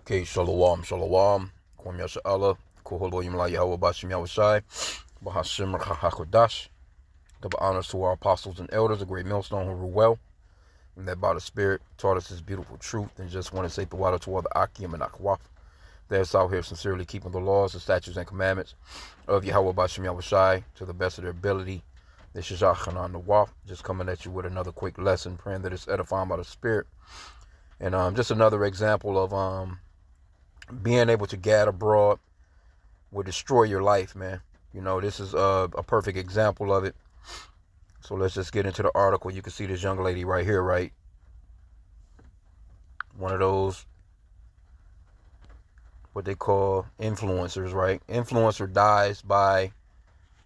Okay, shalom, shalom. Kwam Yasha Allah. Kuholo Yimla Yahweh Bashim Yahushai. Bahashim Hakodash. Double honors to our apostles and elders, a great millstone who rule well, and that by the Spirit taught us his beautiful truth, and just want to say the water to all the H.I.M and Akwaf. That's out here sincerely keeping the laws, the statutes, and commandments of Yahweh Bashim Yahushai to the best of their ability. This is Hanan Nawaf, just coming at you with another quick lesson, praying that it's edifying by the Spirit. And just another example of being able to gad abroad will destroy your life, man. You know, this is a perfect example of it. So let's just get into the article. You can see this young lady right here, right? One of those, what they call influencers, right? Influencer dies by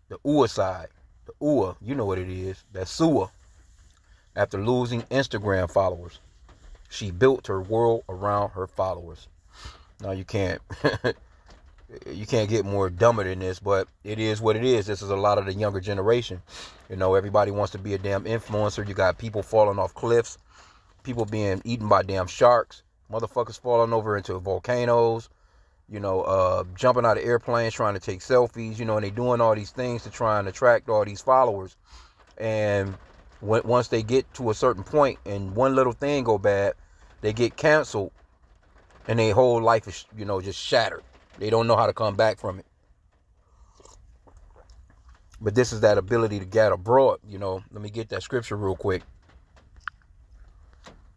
the UA side. The UA, you know what it is. That's SUA. After losing Instagram followers. She built her world around her followers. Now you can't get more dumber than this, but it is what it is. This is a lot of the younger generation. You know, everybody wants to be a damn influencer. You got people falling off cliffs, people being eaten by damn sharks, motherfuckers falling over into volcanoes, you know, jumping out of airplanes trying to take selfies, you know, and they doing all these things to try and attract all these followers. And once they get to a certain point and one little thing go bad, they get canceled. And their whole life is, you know, just shattered. They don't know how to come back from it. But this is that ability to get abroad, you know. Let me get that scripture real quick.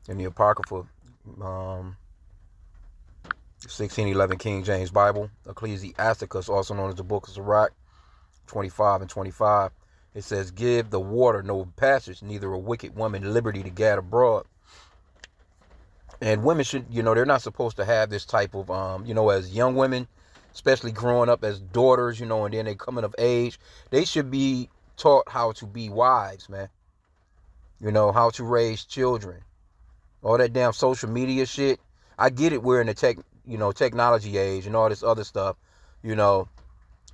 In the Apocrypha, 1611 King James Bible, Ecclesiasticus, also known as the Book of Sirach, 25 and 25. It says, give the water no passage, neither a wicked woman liberty to gad abroad. And women should, you know, they're not supposed to have this type of, you know, as young women, especially growing up as daughters, you know, and then they coming of age, they should be taught how to be wives, man. You know, how to raise children. All that damn social media shit. I get it. We're in the technology age and all this other stuff, you know,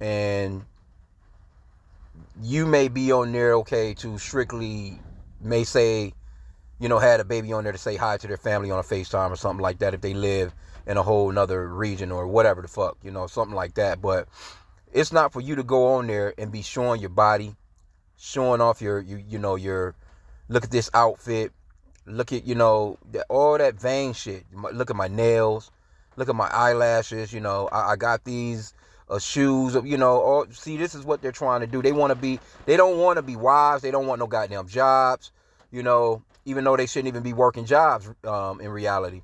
and you may be on there, okay, to strictly may say, you know, had a baby on there to say hi to their family on a FaceTime or something like that if they live in a whole nother region or whatever the fuck, you know, something like that. But it's not for you to go on there and be showing your body, showing off your look at this outfit, look at, you know, all that vain shit. Look at my nails, look at my eyelashes, you know, I got these shoes, you know, see, this is what they're trying to do. They don't want to be wives. They don't want no goddamn jobs, you know, even though they shouldn't even be working jobs in reality,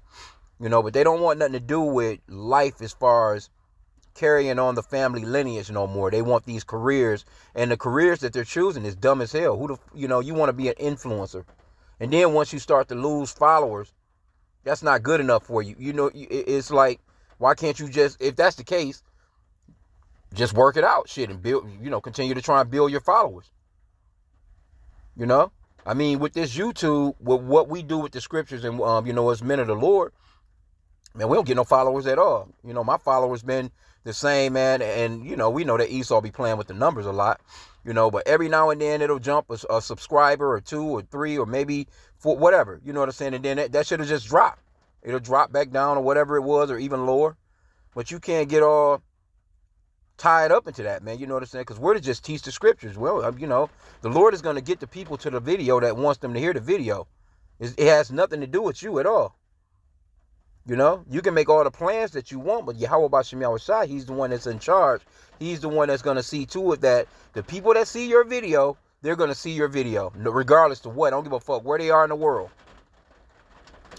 you know, but they don't want nothing to do with life as far as carrying on the family lineage no more. They want these careers, and the careers that they're choosing is dumb as hell. You want to be an influencer. And then once you start to lose followers, that's not good enough for you. You know, it's like, why can't you just, if that's the case, just work it out, shit, and build, you know, continue to try and build your followers. You know? I mean, with this YouTube, with what we do with the scriptures and, you know, as men of the Lord, man, we don't get no followers at all. You know, my followers been the same, man. And, you know, we know that Esau be playing with the numbers a lot, you know, but every now and then it'll jump a subscriber or 2 or 3 or maybe 4, whatever, you know what I'm saying? And then that should have just dropped. It'll drop back down or whatever it was, or even lower. But you can't get all tied up into that, man. You know what I'm saying? Because we're to just teach the scriptures. Well, you know, the Lord is going to get the people to the video that wants them to hear the video. It has nothing to do with you at all. You know, you can make all the plans that you want, but Yahweh Bashim Yahushai, he's the one that's in charge. He's the one that's going to see to it that the people that see your video, they're going to see your video, regardless to what. I don't give a fuck where they are in the world.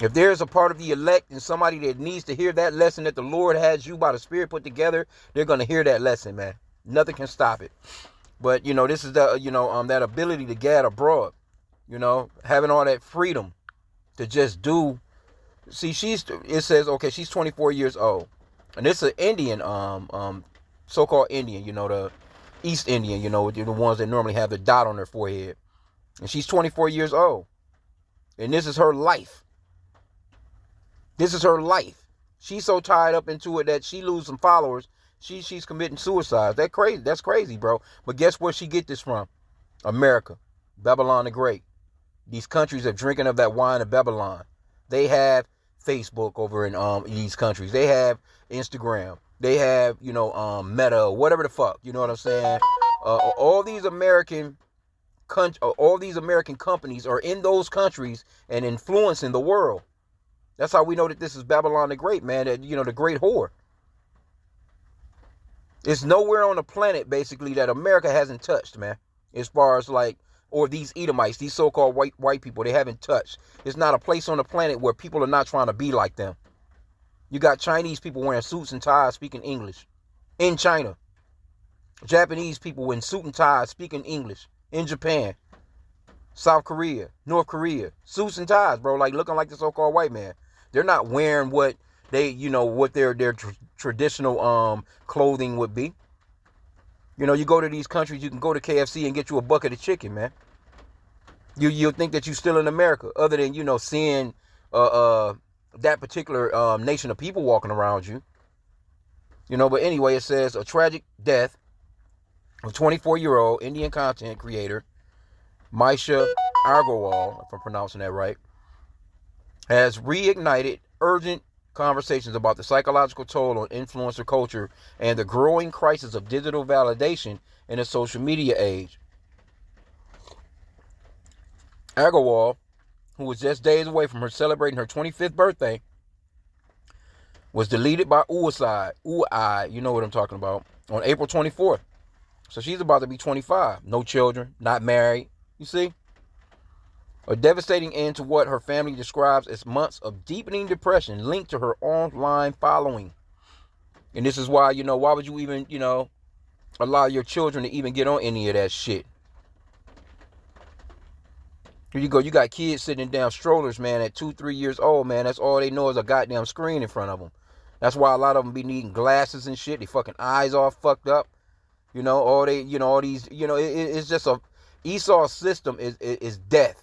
If there's a part of the elect and somebody that needs to hear that lesson that the Lord has you by the Spirit put together, they're going to hear that lesson, man. Nothing can stop it. But, you know, this is the, you know, that ability to gad abroad, you know, having all that freedom to just do. See, it says, okay, she's 24 years old. And it's an Indian, so-called Indian, you know, the East Indian, you know, the ones that normally have the dot on their forehead. And she's 24 years old. And this is her life. This is her life. She's so tied up into it that she loses some followers. She's committing suicide. That's crazy. That's crazy, bro. But guess where she get this from? America. Babylon the Great. These countries are drinking of that wine of Babylon. They have Facebook over in these countries. They have Instagram. They have, Meta, whatever the fuck. You know what I'm saying? All these American companies are in those countries and influencing the world. That's how we know that this is Babylon the Great, man. That, the great whore. It's nowhere on the planet, basically, that America hasn't touched, man. As far as or these Edomites, these so-called white people, they haven't touched. There's not a place on the planet where people are not trying to be like them. You got Chinese people wearing suits and ties speaking English in China. Japanese people in suit and ties speaking English in Japan. South Korea, North Korea, suits and ties, bro, looking like the so-called white man. They're not wearing what they, what their traditional clothing would be. You go to these countries, you can go to KFC and get you a bucket of chicken, man. You'll think that you're still in America, other than, seeing that particular nation of people walking around you. But anyway, it says a tragic death of 24-year-old Indian content creator Maisha Agarwal, if I'm pronouncing that right, has reignited urgent conversations about the psychological toll on influencer culture and the growing crisis of digital validation in a social media age. Agarwal, who was just days away from her celebrating her 25th birthday, was deleted by UI, you know what I'm talking about, on April 24th. So she's about to be 25. No children, not married. You see? A devastating end to what her family describes as months of deepening depression linked to her online following. And this is why, why would you even, allow your children to even get on any of that shit? Here you go. You got kids sitting down strollers, man, at 2-3 years old, man. That's all they know is a goddamn screen in front of them. That's why a lot of them be needing glasses and shit. They fucking eyes all fucked up. All these, it's just Esau's system is death.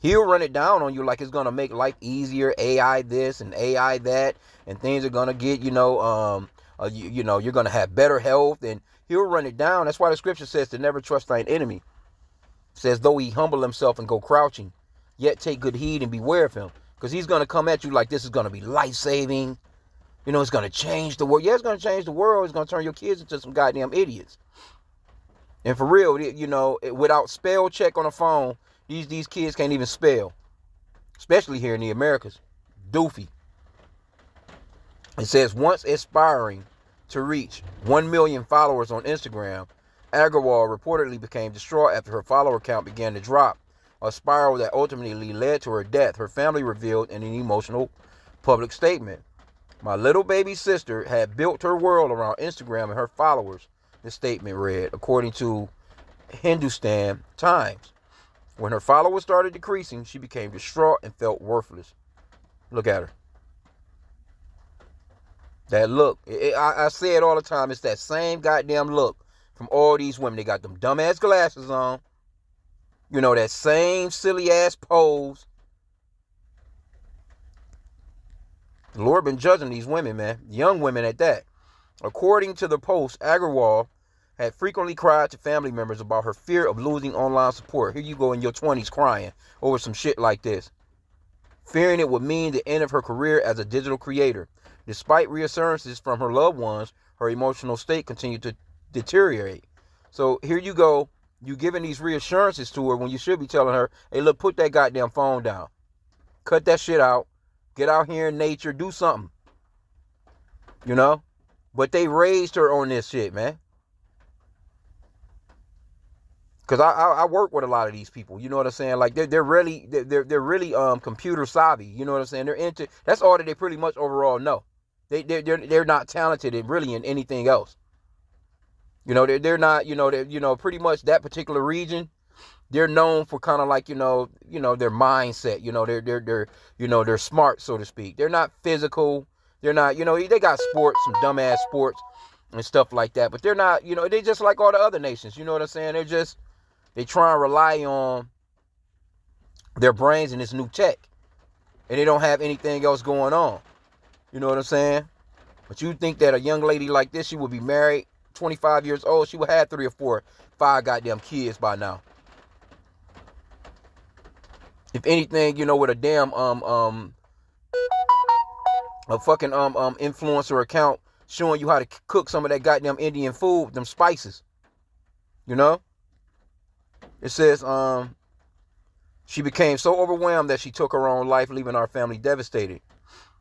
He'll run it down on you like it's going to make life easier. AI this and AI that. And things are going to get, you're going to have better health. And he'll run it down. That's why the scripture says to never trust thine enemy. It says, though he humble himself and go crouching, yet take good heed and beware of him. Because he's going to come at you like this is going to be life-saving. It's going to change the world. Yeah, it's going to change the world. It's going to turn your kids into some goddamn idiots. And for real, without spell check on the phone, these kids can't even spell. Especially here in the Americas. Doofy. It says, once aspiring to reach 1 million followers on Instagram, Agarwal reportedly became distraught after her follower count began to drop, a spiral that ultimately led to her death, her family revealed in an emotional public statement. My little baby sister had built her world around Instagram and her followers, the statement read, according to Hindustan Times. When her followers started decreasing, she became distraught and felt worthless. Look at her. That look. I say it all the time. It's that same goddamn look from all these women. They got them dumbass glasses on. That same silly ass pose. The Lord been judging these women, man. Young women at that. According to the Post, Agarwal had frequently cried to family members about her fear of losing online support. Here you go in your 20s crying over some shit like this. Fearing it would mean the end of her career as a digital creator. Despite reassurances from her loved ones, her emotional state continued to deteriorate. So here you go. You giving these reassurances to her when you should be telling her, hey, look, put that goddamn phone down. Cut that shit out. Get out here in nature. Do something. But they raised her on this shit, man. Because I work with a lot of these people, you know what I'm saying? Like they're really computer savvy, you know what I'm saying? They're into, that's all that they pretty much overall know. They're not talented in really in anything else. They're not, they're pretty much that particular region. They're known for kind of like, their mindset, they're smart, so to speak. They're not physical. They're not, they got sports, some dumbass sports and stuff like that, but they're not, they just like all the other nations, you know what I'm saying? They try and rely on their brains and this new tech. And they don't have anything else going on. You know what I'm saying? But you think that a young lady like this, she would be married, 25 years old, she would have 3 or 4, 5 goddamn kids by now. If anything, with a damn a fucking influencer account showing you how to cook some of that goddamn Indian food, them spices. You know? It says she became so overwhelmed that she took her own life, leaving our family devastated.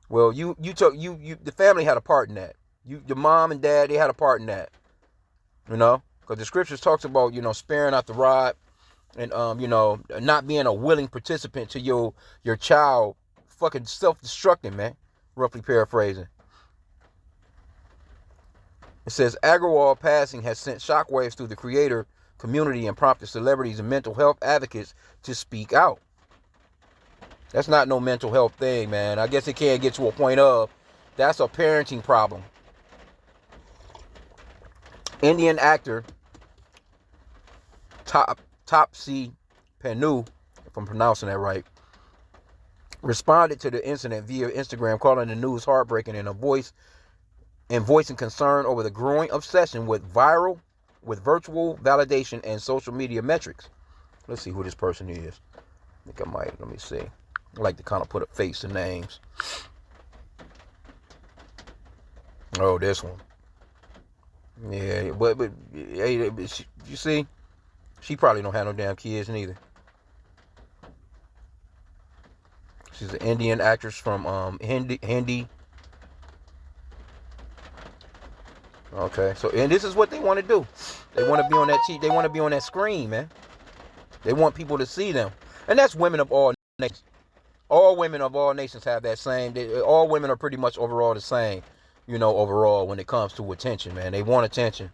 Well, you the family had a part in that. Your mom and dad, they had a part in that. You know? Because the scriptures talks about, sparing out the rod and not being a willing participant to your child fucking self-destructing, man. Roughly paraphrasing. It says Agrawal passing has sent shockwaves through the creator community and prompted celebrities and mental health advocates to speak out. That's not no mental health thing, man. I guess it can't get to a point of that's a parenting problem. Indian actor Taapsee Pannu, if I'm pronouncing that right, responded to the incident via Instagram, calling the news heartbreaking and voicing concern over the growing obsession with virtual validation and social media metrics. Let's see who this person is. I think let me see. I like to kind of put a face to names. Oh, this one. Yeah, but hey, you see, she probably don't have no damn kids neither. She's an Indian actress from Hindi. Okay, so and this is what they want to do. They want to be on that they want to be on that screen, man. They want people to see them, and that's women of all nations. All women of all nations have that same. All women are pretty much overall the same, overall when it comes to attention, man. They want attention,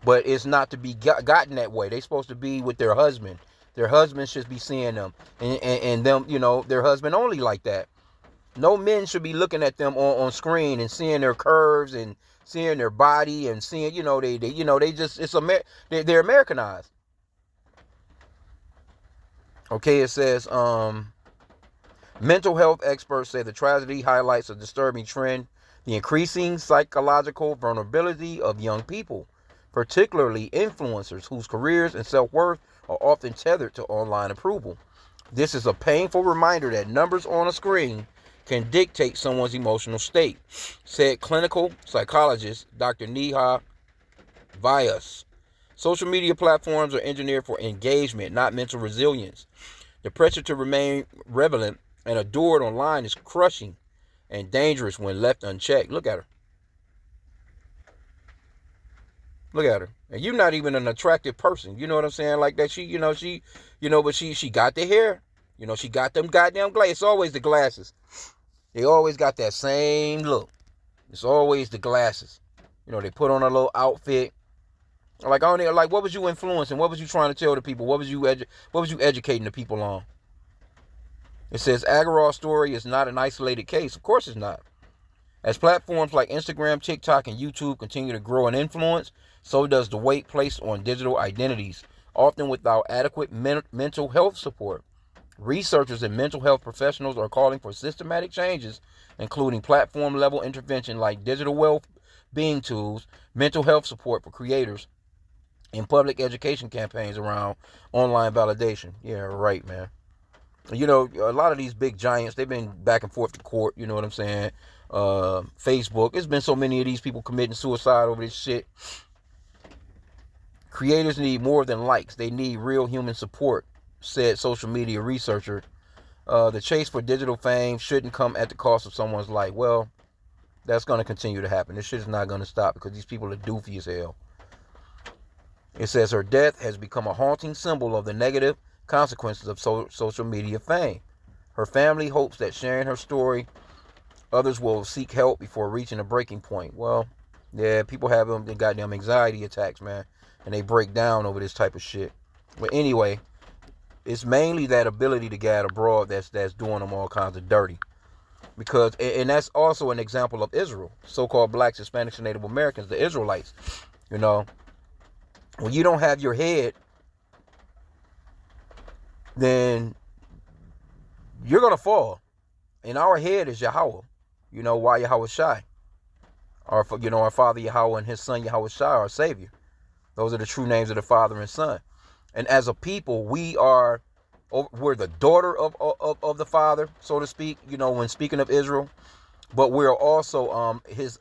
but it's not to be gotten that way. They're supposed to be with their husband. Their husband should be seeing them, and them, their husband only like that. No men should be looking at them on screen and seeing their curves and seeing their body and seeing, they just they're Americanized. Okay, it says mental health experts say the tragedy highlights a disturbing trend: the increasing psychological vulnerability of young people, particularly influencers whose careers and self-worth are often tethered to online approval. This is a painful reminder that numbers on a screen can dictate someone's emotional state, said clinical psychologist Dr. Neha Vyas. Social media platforms are engineered for engagement, not mental resilience. The pressure to remain relevant and adored online is crushing and dangerous when left unchecked. Look at her. Look at her. And you're not even an attractive person. You know what I'm saying? Like that but she got the hair. She got them goddamn glasses. It's always the glasses. They always got that same look. It's always the glasses. They put on a little outfit. Like what was you influencing? What was you trying to tell the people? What was you educating the people on? It says Agarwal's story is not an isolated case. Of course it's not. As platforms like Instagram, TikTok, and YouTube continue to grow in influence, so does the weight placed on digital identities, often without adequate mental health support. Researchers and mental health professionals are calling for systematic changes, including platform-level intervention like digital well-being tools, mental health support for creators, and public education campaigns around online validation. Yeah, right, man. A lot of these big giants, they've been back and forth to court, you know what I'm saying? Facebook, there's been so many of these people committing suicide over this shit. Creators need more than likes. They need real human support, said social media researcher. The chase for digital fame shouldn't come at the cost of someone's life. Well, that's going to continue to happen. This shit is not going to stop because these people are doofy as hell. It says her death has become a haunting symbol of the negative consequences of social media fame. Her family hopes that sharing her story, others will seek help before reaching a breaking point. Well, yeah, people have them goddamn anxiety attacks, man, and they break down over this type of shit. But anyway, it's mainly that ability to gad abroad that's doing them all kinds of dirty. Because, and that's also an example of Israel, so-called blacks, Hispanics, and Native Americans, the Israelites. When you don't have your head, then you're going to fall. And our head is Yahweh. Why Yahweh Shai? Our Father Yahweh and his Son Yahweh Shai, our Savior. Those are the true names of the Father and Son. And as a people, we're the daughter of the Father, so to speak. When speaking of Israel, but we're also his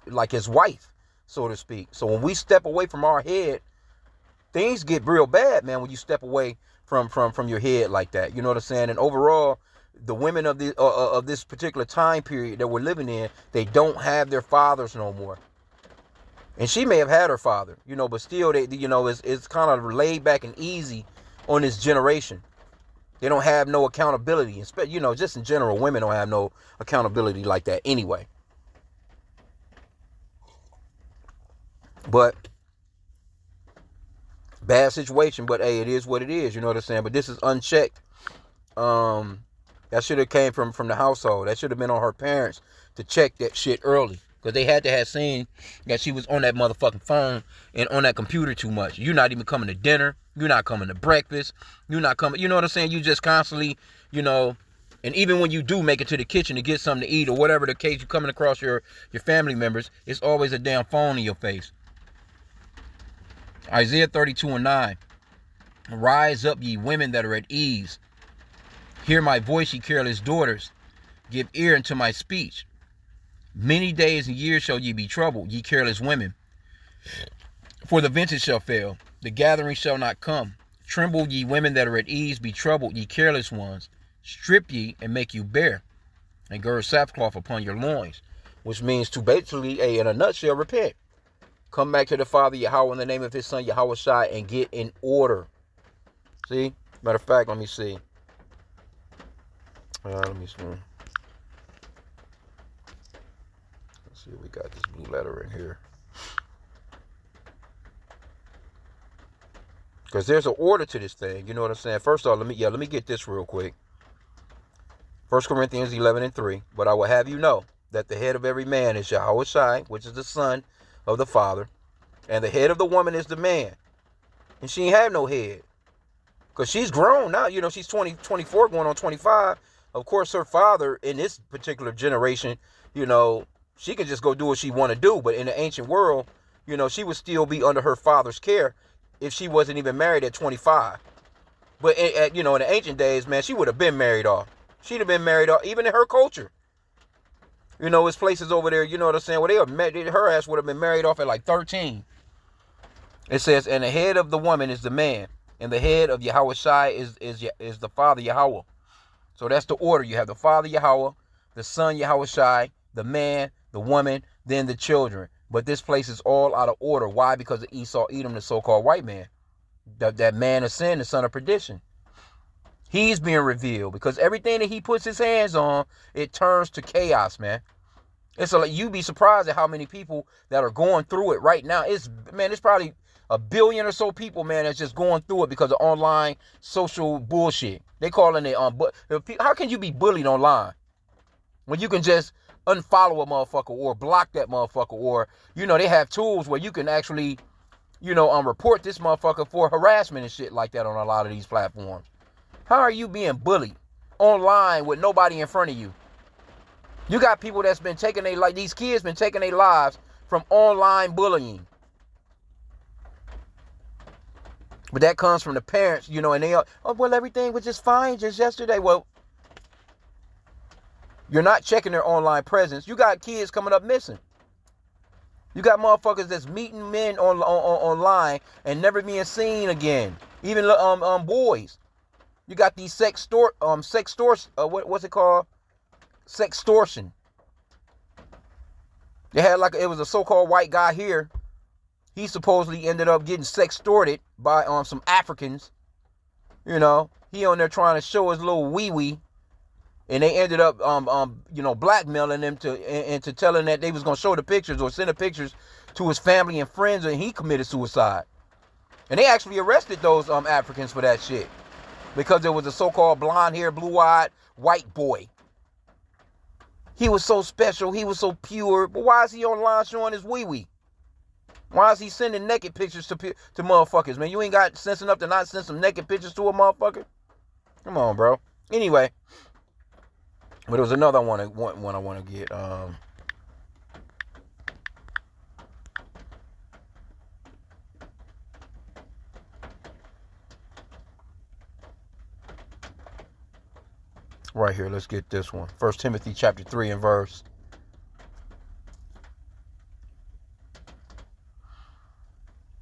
like his wife, so to speak. So when we step away from our head, things get real bad, man, when you step away from your head like that. You know what I'm saying? And overall, the women of this particular time period that we're living in, they don't have their fathers no more. And she may have had her father, but still, it's kind of laid back and easy on this generation. They don't have no accountability. Just in general, women don't have no accountability like that anyway. But bad situation, but hey, it is what it is. You know what I'm saying? But this is unchecked. That should have came from the household. That should have been on her parents to check that shit early. Because they had to have seen that she was on that motherfucking phone and on that computer too much. You're not even coming to dinner. You're not coming to breakfast. You're not coming, you know what I'm saying? You just constantly, and even when you do make it to the kitchen to get something to eat or whatever the case, you're coming across your family members, it's always a damn phone in your face. Isaiah 32:9. Rise up, ye women that are at ease. Hear my voice, ye careless daughters. Give ear unto my speech. Many days and years shall ye be troubled, ye careless women. For the vintage shall fail, the gathering shall not come. Tremble, ye women that are at ease, be troubled, ye careless ones. Strip ye and make you bare, and gird sackcloth upon your loins. Which means to basically, in a nutshell, repent. Come back to the Father Yahweh in the name of his son Yahweh Shai and get in order. See? Matter of fact, let me see. Let me see. Let's see if we got this blue letter in here. Because there's an order to this thing. You know what I'm saying? First off, let me get this real quick. 1 Corinthians 11:3. But I will have you know that the head of every man is Yahweh Shai, which is the son of the Father. And the head of the woman is the man. And she ain't have no head. Because she's grown now. She's 24 going on 25. Of course, her father in this particular generation, she could just go do what she want to do. But in the ancient world, she would still be under her father's care if she wasn't even married at 25. But, in the ancient days, man, she would have been married off. She'd have been married off, even in her culture. It's places over there, you know what I'm saying, where her ass would have been married off at like 13. It says, and the head of the woman is the man, and the head of Yahweh Shai is the Father Yahweh. So that's the order. You have the Father Yahweh, the Son Yahweh Shai, the man, the woman, then the children. But this place is all out of order. Why? Because of Esau, Edom, the so-called white man. That man of sin, the son of perdition. He's being revealed because everything that he puts his hands on, it turns to chaos, man. It's like you'd be surprised at how many people that are going through it right now. It's probably 1 billion or so people, man, that's just going through it because of online social bullshit. They calling it how can you be bullied online when you can just unfollow a motherfucker or block that motherfucker, or they have tools where you can actually report this motherfucker for harassment and shit like that on a lot of these platforms. How are you being bullied online with nobody in front of you? You got people that's been taking these kids been taking their lives from online bullying. But that comes from the parents, and they are, well, everything was just fine just yesterday. Well, you're not checking their online presence. You got kids coming up missing. You got motherfuckers that's meeting men online and never being seen again. Even boys. You got these what's it called? Sextortion. They had it was a so-called white guy here. He supposedly ended up getting sextorted by some Africans. He on there trying to show his little wee-wee. And they ended up blackmailing him into telling that they was gonna show the pictures or send the pictures to his family and friends, and he committed suicide. And they actually arrested those Africans for that shit. Because there was a so-called blonde-haired, blue-eyed white boy. He was so special. He was so pure. But why is he online showing his wee-wee? Why is he sending naked pictures to motherfuckers, man? You ain't got sense enough to not send some naked pictures to a motherfucker? Come on, bro. Anyway. But there was another one I want to get. Right here, let's get this one. 1 Timothy chapter 3 and verse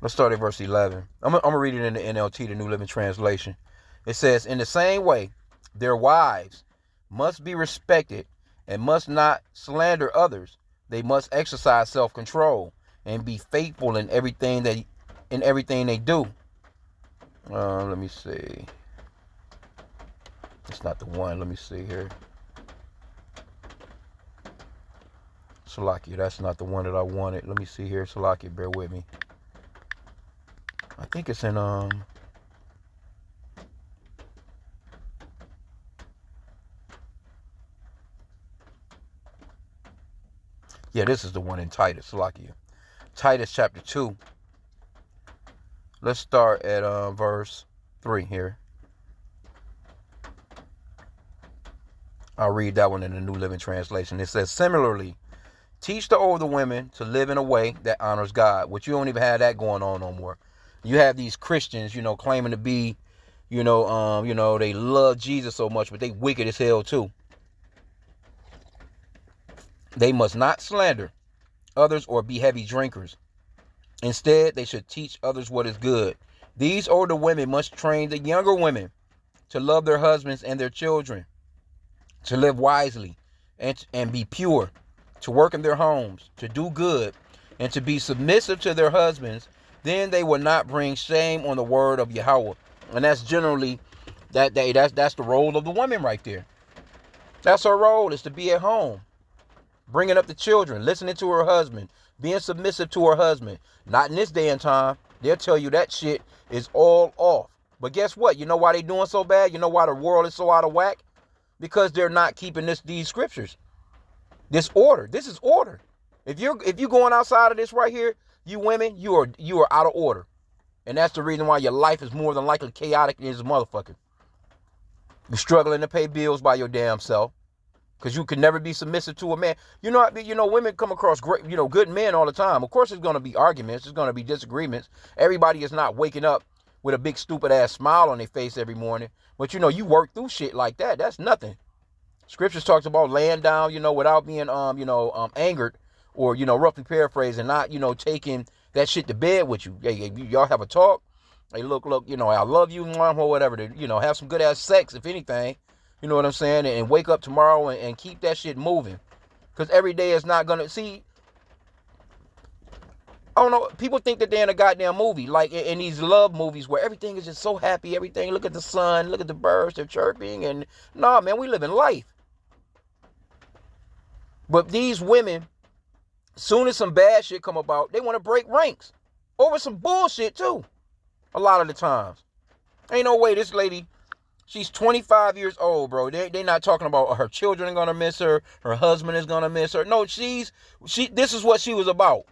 Let's start at verse 11. I'm going to read it in the NLT, the New Living Translation. It says, in the same way, their wives must be respected and must not slander others. They must exercise self-control and be faithful in everything they do. Let me see. It's not the one. Let me see here. Salakia, that's not the one that I wanted. Let me see here. Salakia, bear with me. I think it's in yeah, this is the one in Titus. Salakia. Titus chapter 2. Let's start at verse 3 here. I'll read that one in the New Living Translation. It says, similarly, teach the older women to live in a way that honors God, which you don't even have that going on no more. You have these Christians, claiming to be, they love Jesus so much, but they wicked as hell too. They must not slander others or be heavy drinkers. Instead, they should teach others what is good. These older women must train the younger women to love their husbands and their children, to live wisely and be pure, to work in their homes, to do good, and to be submissive to their husbands. Then they will not bring shame on the word of Yahweh. And that's generally that's the role of the woman right there. That's her role, is to be at home, bringing up the children, listening to her husband, being submissive to her husband. Not in this day and time. They'll tell you that shit is all off. But guess what? You know why they doing so bad? You know why the world is so out of whack? Because they're not keeping these scriptures. This order. This is order. If you're going outside of this right here, you women, you are out of order. And that's the reason why your life is more than likely chaotic as a motherfucker. You're struggling to pay bills by your damn self, because you can never be submissive to a man. Women come across great, good men all the time. Of course, there's going to be arguments. There's going to be disagreements. Everybody is not waking up with a big stupid ass smile on their face every morning. But you work through shit like that. That's nothing. Scriptures talks about laying down, without being, angered, or, roughly paraphrasing, not, taking that shit to bed with you. Hey, y'all have a talk. Hey, look, I love you, mom, or whatever. Have some good ass sex, if anything. You know what I'm saying? And wake up tomorrow and keep that shit moving. Because every day is not going to... See, I don't know. People think that they're in a goddamn movie. Like in these love movies where everything is just so happy. Everything, look at the sun, look at the birds, they're chirping. And nah, man, we live in life. But these women, soon as some bad shit come about, they want to break ranks. Over some bullshit too. A lot of the times. Ain't no way this lady... She's 25 years old, bro. They not talking about her children are going to miss her. Her husband is going to miss her. No, this is what she was about.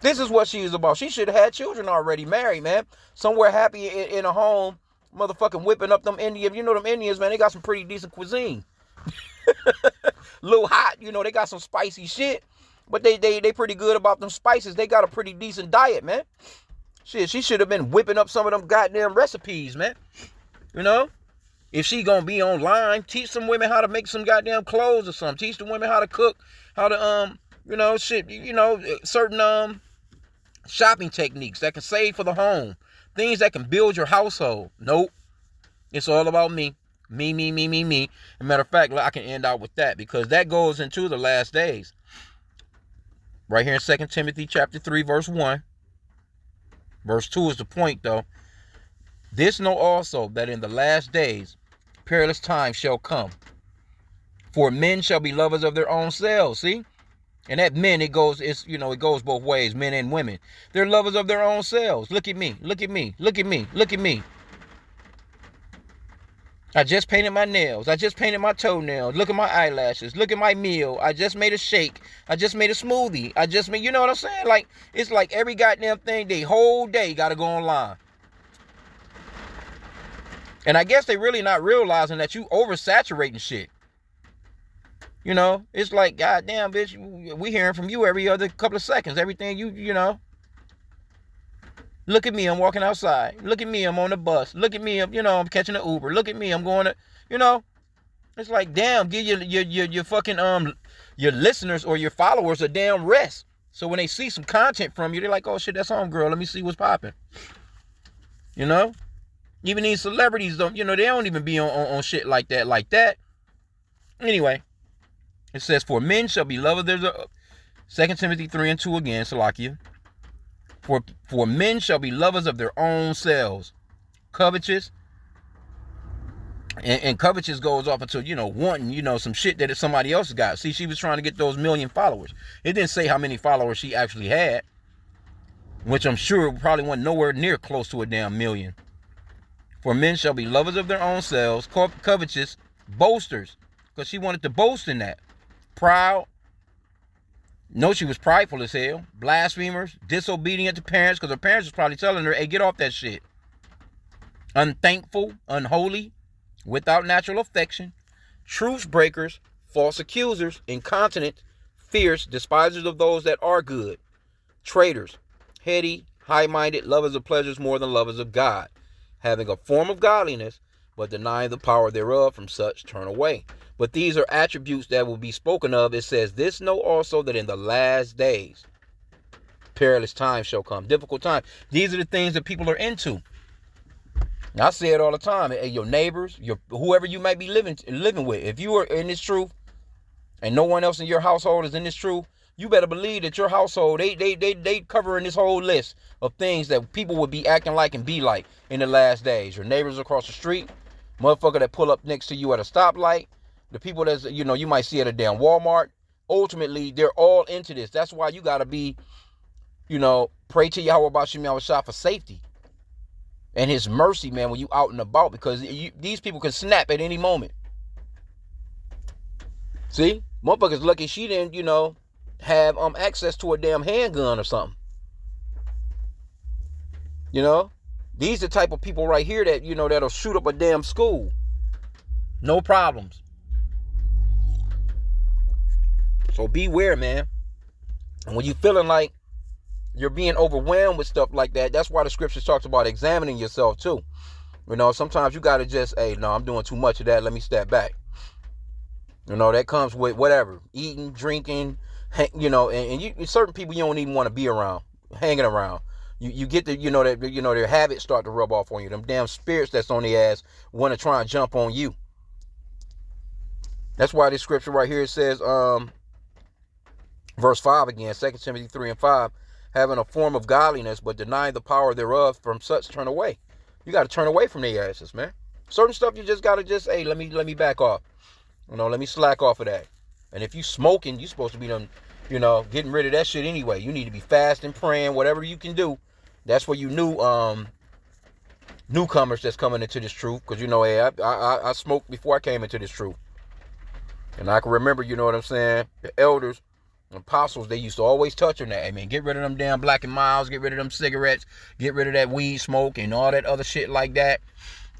This is what she is about. She should have had children already, married, man. Somewhere happy in a home, motherfucking whipping up them Indians. You know them Indians, man, they got some pretty decent cuisine. Little hot, they got some spicy shit. But they pretty good about them spices. They got a pretty decent diet, man. Shit, she should have been whipping up some of them goddamn recipes, man. If she gonna be online, teach some women how to make some goddamn clothes or something. Teach the women how to cook, how to certain shopping techniques that can save for the home. Things that can build your household. Nope. It's all about me. Me. As a matter of fact, I can end out with that, because that goes into the last days. Right here in 2 Timothy chapter 3, verse 1. Verse 2 is the point, though. This know also, that in the last days perilous times shall come. For men shall be lovers of their own selves. See? And that men, it goes both ways, men and women. They're lovers of their own selves. Look at me. I just painted my nails. I just painted my toenails. Look at my eyelashes. Look at my meal. I just made a shake. I just made a smoothie. You know what I'm saying? Like, it's like every goddamn thing, they whole day got to go online. And I guess they really not realizing that you oversaturating shit. It's like, goddamn, bitch, we hearing from you every other couple of seconds. Everything you know. Look at me, I'm walking outside. Look at me, I'm on the bus. Look at me, I'm catching an Uber. Look at me, I'm going to, It's like, damn, give your fucking your listeners or your followers a damn rest. So when they see some content from you, they're like, oh shit, that's homegirl. Let me see what's popping. You know? Even these celebrities don't, they don't even be on shit like that. Anyway, it says, for men shall be lovers. There's a 2 Timothy 3:2 again, Salakia. For men shall be lovers of their own selves, covetous. And covetous goes off into, wanting, some shit that somebody else got. See, she was trying to get those 1 million followers. It didn't say how many followers she actually had, which I'm sure probably wasn't nowhere near close to a damn 1 million. For men shall be lovers of their own selves, covetous, boasters, because she wanted to boast in that. Proud. No, she was prideful as hell. Blasphemers, disobedient to parents, because her parents was probably telling her, hey, get off that shit. Unthankful, unholy, without natural affection, truce breakers, false accusers, incontinent, fierce, despisers of those that are good, traitors, heady, high-minded, lovers of pleasures more than lovers of God, having a form of godliness, but denying the power thereof. From such turn away. But these are attributes that will be spoken of. It says, this know also, that in the last days, perilous times shall come. Difficult times. These are the things that people are into. I say it all the time. Your neighbors, whoever you might be living with, if you are in this truth and no one else in your household is in this truth, you better believe that your household, they covering this whole list of things that people would be acting like and be like in the last days. Your neighbors across the street, motherfucker that pull up next to you at a stoplight, the people that's, you might see at a damn Walmart. Ultimately, they're all into this. That's why you got to be, pray to Yahweh Bashim Yahushua for safety and his mercy, man, when you out and about, because these people can snap at any moment. See? Motherfucker's lucky she didn't, have access to a damn handgun or something. These are the type of people right here that, that'll shoot up a damn school. No problems. So beware, man. And when you feeling like you're being overwhelmed with stuff like that, that's why the scriptures talks about examining yourself too. Sometimes you got to just, hey, no, I'm doing too much of that. Let me step back. That comes with whatever, eating, drinking, and certain people you don't even want to be around, hanging around. You get the, their habits start to rub off on you. Them damn spirits that's on their ass want to try and jump on you. That's why this scripture right here says, verse 5 again, 2 Timothy 3:5, having a form of godliness, but denying the power thereof. From such turn away. You got to turn away from their asses, man. Certain stuff you just got to hey, let me back off. Let me slack off of that. And if you smoking, you supposed to be done, getting rid of that shit anyway. You need to be fasting, praying, whatever you can do. That's where you newcomers that's coming into this truth. Because, hey, I smoked before I came into this truth. And I can remember, what I'm saying, the elders, apostles, they used to always touch on that. Hey, man, get rid of them damn Black and Miles, get rid of them cigarettes, get rid of that weed smoke and all that other shit like that.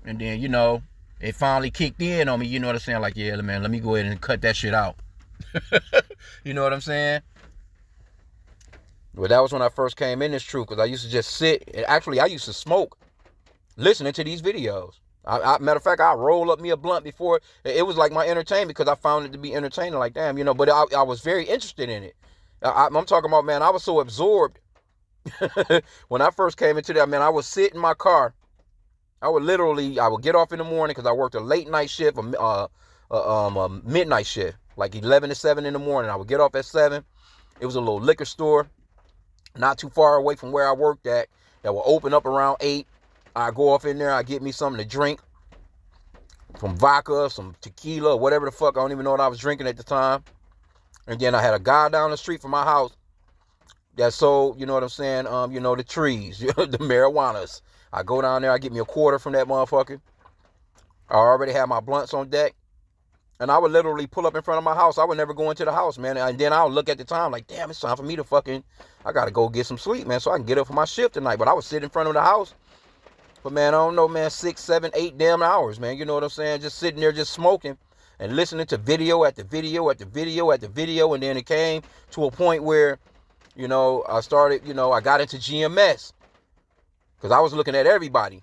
And then, it finally kicked in on me, you know what I'm saying? Like, yeah, man, let me go ahead and cut that shit out. You know what I'm saying? But that was when I first came in this truth, because I used to just sit. Actually, I used to smoke listening to these videos. Matter of fact, I roll up me a blunt before. It was like my entertainment, because I found it to be entertaining. Like, damn, but I was very interested in it. I'm talking about, man, I was so absorbed. When I first came into that, man, I would sit in my car. I would get off in the morning, because I worked a late night shift, a midnight shift, like 11 to 7 in the morning. I would get off at 7. It was a little liquor store not too far away from where I worked at that will open up around 8. I go off in there, I get me something to drink, some vodka, some tequila, whatever the fuck. I don't even know what I was drinking at the time. And then I had a guy down the street from my house that sold, you know what I'm saying, the trees, the marijuanas. I go down there, I get me a quarter from that motherfucker. I already had my blunts on deck. And I would literally pull up in front of my house. I would never go into the house, man. And then I would look at the time like, damn, it's time for me to I got to go get some sleep, man, so I can get up for my shift tonight. But I would sit in front of the house. But, man, I don't know, man, 6, 7, 8 damn hours, man. You know what I'm saying? Just sitting there just smoking and listening to video after video after video after video. And then it came to a point where, I started, I got into GMS. Because I was looking at everybody,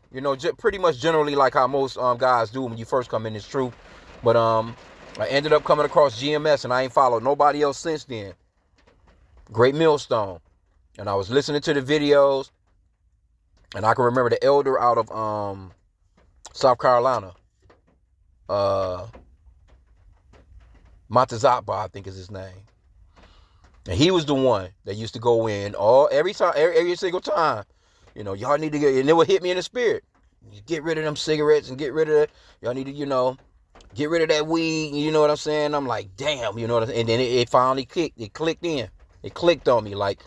pretty much generally like how most guys do when you first come in this truth. But I ended up coming across GMS, and I ain't followed nobody else since then. Great Millstone. And I was listening to the videos, and I can remember the elder out of South Carolina. Montezatba, I think is his name. And he was the one that used to go in every single time. You know, y'all need to get, and it would hit me in the spirit. Get rid of them cigarettes and get rid of, y'all need to, get rid of that weed. You know what I'm saying? I'm like, damn, you know what I'm saying? And then it finally clicked. It clicked in. It clicked on me like,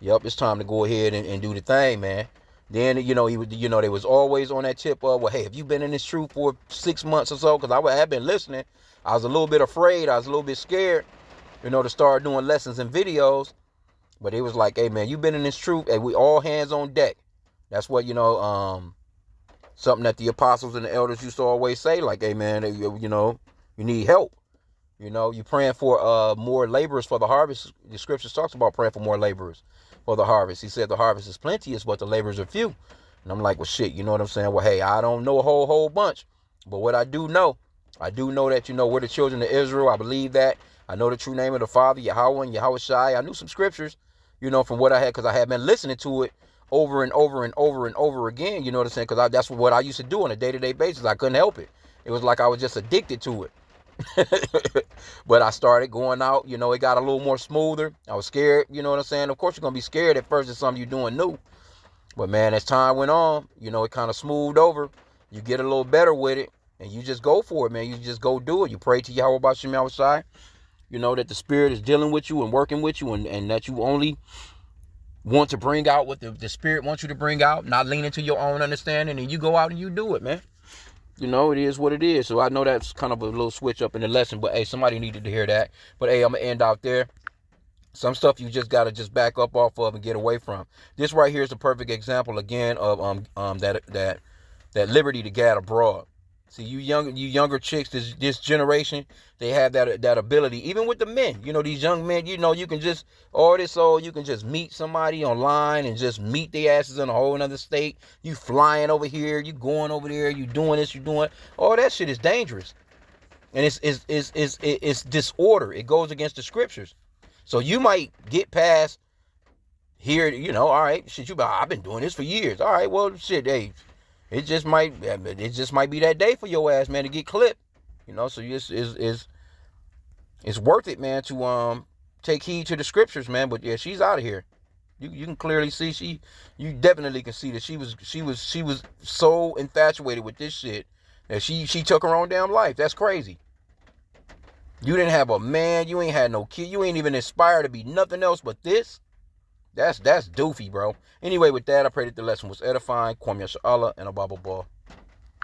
yep, it's time to go ahead and do the thing, man. Then, he would, they was always on that tip of, well, hey, have you been in this truth for 6 months or so? Because I had been listening. I was a little bit afraid. I was a little bit scared, to start doing lessons and videos. But it was like, hey, man, you been in this truth. Hey, we all hands on deck. That's what, something that the apostles and the elders used to always say. Like, hey, man, you need help. You praying for more laborers for the harvest. The scriptures talks about praying for more laborers for the harvest. He said the harvest is plenteous, but the laborers are few. And I'm like, well, shit, you know what I'm saying? Well, hey, I don't know a whole bunch. But what I do know that, we're the children of Israel. I believe that. I know the true name of the Father, Yahweh and Yahweh Shai. I knew some scriptures, from what I had, because I had been listening to it over and over and over and over again. You know what I'm saying? Because that's what I used to do on a day-to-day basis. I couldn't help it. It was like I was just addicted to it. But I started going out, it got a little more smoother. I was scared, you know what I'm saying? Of course, you're going to be scared at first. It's something you're doing new. But, man, as time went on, it kind of smoothed over. You get a little better with it, and you just go for it, man. You just go do it. You pray to Yahweh about Shem Yahweh Shai. That the Spirit is dealing with you and working with you, and that you only want to bring out what the Spirit wants you to bring out, not lean into your own understanding, and you go out and you do it, man. It is what it is. So I know that's kind of a little switch up in the lesson, but hey, somebody needed to hear that. But hey, I'm going to end out there. Some stuff you just got to just back up off of and get away from. This right here is a perfect example, again, of that liberty to gad abroad. See, you younger chicks, this generation, they have that ability. Even with the men, these young men, you can just, you can just meet somebody online and just meet their asses in a whole another state. You flying over here, you going over there, you doing this, you doing, all that shit is dangerous. And it's disorder. It goes against the scriptures. So you might get past here, all right, shit, I've been doing this for years. All right, well, shit, hey, it just might be that day for your ass, man, to get clipped. So it's worth it, man, to take heed to the scriptures, man. But yeah, she's out of here. You can clearly see you definitely can see that she was so infatuated with this shit that she took her own damn life. That's crazy. You didn't have a man, you ain't had no kid, you ain't even inspired to be nothing else but this. That's doofy, bro. Anyway, with that, I pray that the lesson was edifying. Kwam Yasha Allah and a Bible ball.